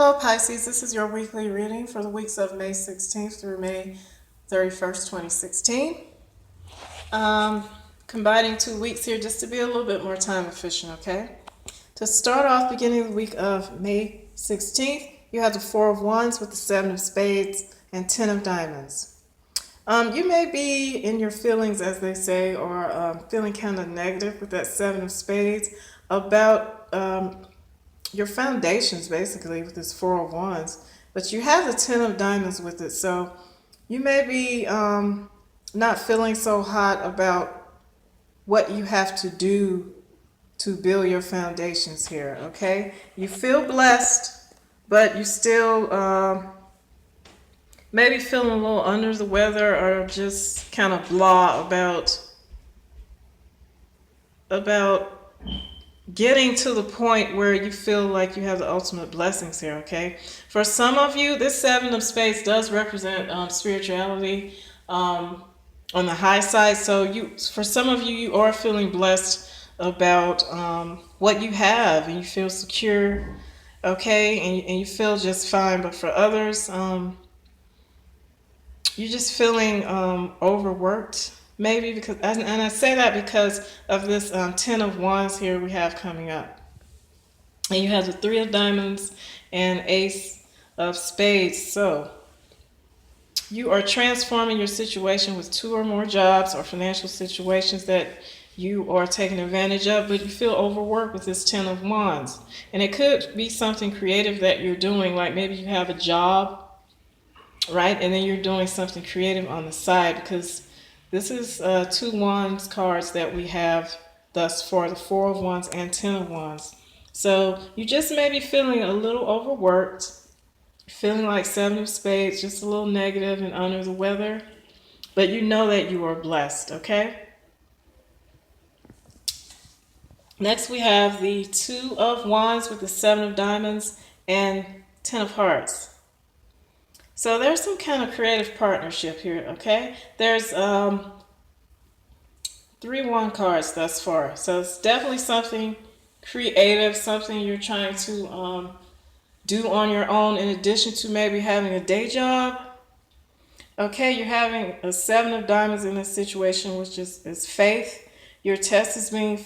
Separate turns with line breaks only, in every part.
Hello Pisces, this is your weekly reading for the weeks of May 16th through May 31st, 2016. Um, Combining 2 weeks here just to be a little bit more time efficient, okay? To start off, beginning the week of May 16th, you have the Four of Wands with the Seven of Spades and Ten of Diamonds. You may be in your feelings, as they say, or feeling kind of negative with that Seven of Spades about your foundations, basically, with this Four of Wands. But you have the Ten of Diamonds with it, so you may be not feeling so hot about what you have to do to build your foundations here, okay? You feel blessed, but you still maybe feeling a little under the weather or just kind of blah about getting to the point where you feel like you have the ultimate blessings here, okay? For some of you, this Seven of Spades does represent spirituality on the high side. So for some of you, you are feeling blessed about what you have and you feel secure, okay? And you feel just fine. But for others, you're just feeling overworked, maybe, because, and I say that because of this Ten of Wands here we have coming up. And you have the Three of Diamonds and Ace of Spades. So you are transforming your situation with two or more jobs or financial situations that you are taking advantage of, but you feel overworked with this Ten of Wands. And it could be something creative that you're doing, like maybe you have a job, right? And then you're doing something creative on the side, because this is two Wands cards that we have thus far, the Four of Wands and Ten of Wands. So you just may be feeling a little overworked, feeling like Seven of Spades, just a little negative and under the weather, but you know that you are blessed, okay? Next we have the Two of Wands with the Seven of Diamonds and Ten of Hearts. So there's some kind of creative partnership here, okay? There's three wand cards thus far. So it's definitely something creative, something you're trying to do on your own in addition to maybe having a day job. Okay, you're having a Seven of Diamonds in this situation, which is faith. Your faith is being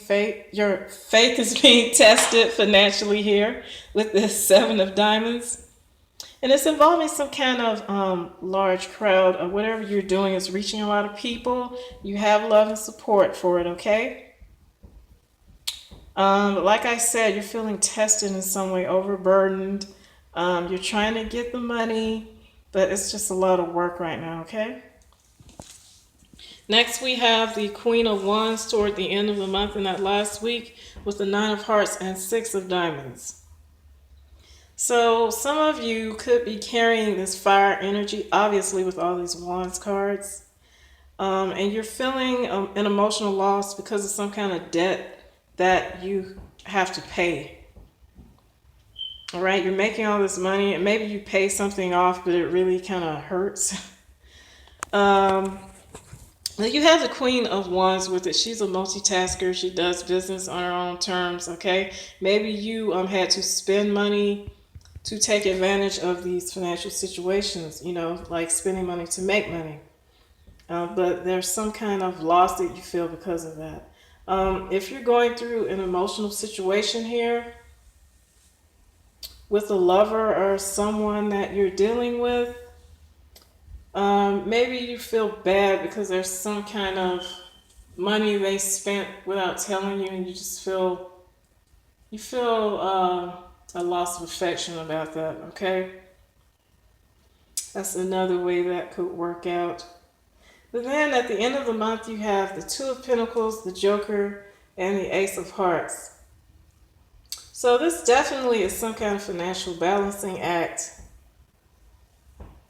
tested financially here with this Seven of Diamonds. And it's involving some kind of large crowd, or whatever you're doing is reaching a lot of people. You have love and support for it, okay? Like I said, you're feeling tested in some way, overburdened. You're trying to get the money, but it's just a lot of work right now, okay? Next, we have the Queen of Wands toward the end of the month in that last week with the Nine of Hearts and Six of Diamonds. So some of you could be carrying this fire energy, obviously, with all these Wands cards. And you're feeling an emotional loss because of some kind of debt that you have to pay. All right, you're making all this money, and maybe you pay something off, but it really kind of hurts. You have the Queen of Wands with it. She's a multitasker. She does business on her own terms, okay? Maybe you had to spend money to take advantage of these financial situations, like spending money to make money. But there's some kind of loss that you feel because of that. If you're going through an emotional situation here with a lover or someone that you're dealing with, maybe you feel bad because there's some kind of money they spent without telling you, and you feel a loss of affection about that, okay? That's another way that could work out. But then at the end of the month, you have the Two of Pentacles, the Joker, and the Ace of Hearts. So this definitely is some kind of financial balancing act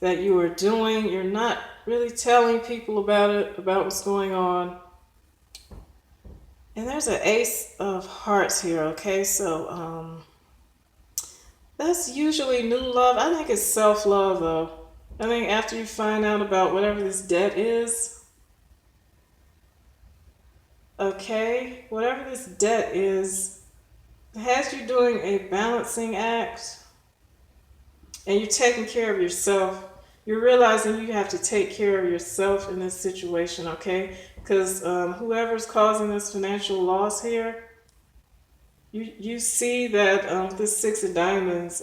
that you are doing. You're not really telling people about it, about what's going on. And there's an Ace of Hearts here, okay? So that's usually new love. I think it's self-love, though. I think after you find out about whatever this debt is, okay, whatever this debt is, it has you doing a balancing act. and you're taking care of yourself. You're realizing you have to take care of yourself in this situation, okay? Because whoever's causing this financial loss here, you see that this Six of Diamonds,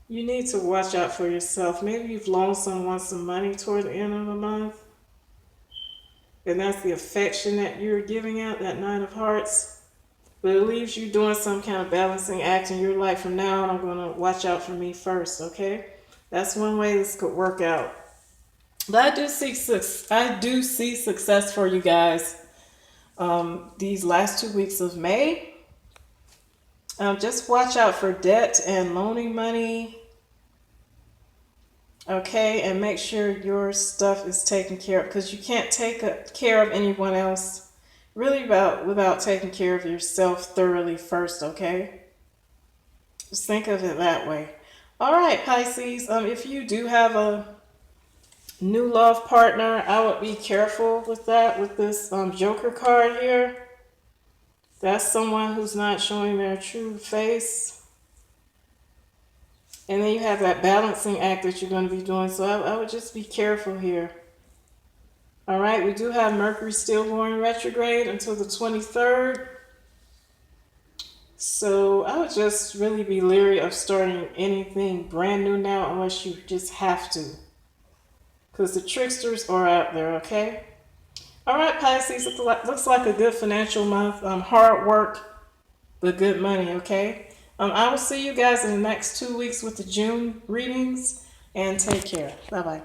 you need to watch out for yourself. Maybe you've loaned someone some money toward the end of the month, and that's the affection that you're giving out, that Nine of Hearts. But it leaves you doing some kind of balancing act, and you're like, from now on, I'm going to watch out for me first, okay? That's one way this could work out. But I do see success for you guys these last 2 weeks of May. Just watch out for debt and loaning money. Okay, and make sure your stuff is taken care of, because you can't take care of anyone else really without taking care of yourself thoroughly first, okay? Just think of it that way. All right, Pisces, if you do have a new love partner, I would be careful with that, with this Joker card here. That's someone who's not showing their true face. And then you have that balancing act that you're going to be doing. So I would just be careful here. All right, we do have Mercury still going retrograde until the 23rd. So I would just really be leery of starting anything brand new now unless you just have to. Because the tricksters are out there, okay? All right, Pisces, looks like a good financial month. Hard work, but good money, okay? I will see you guys in the next 2 weeks with the June readings, and take care. Bye-bye.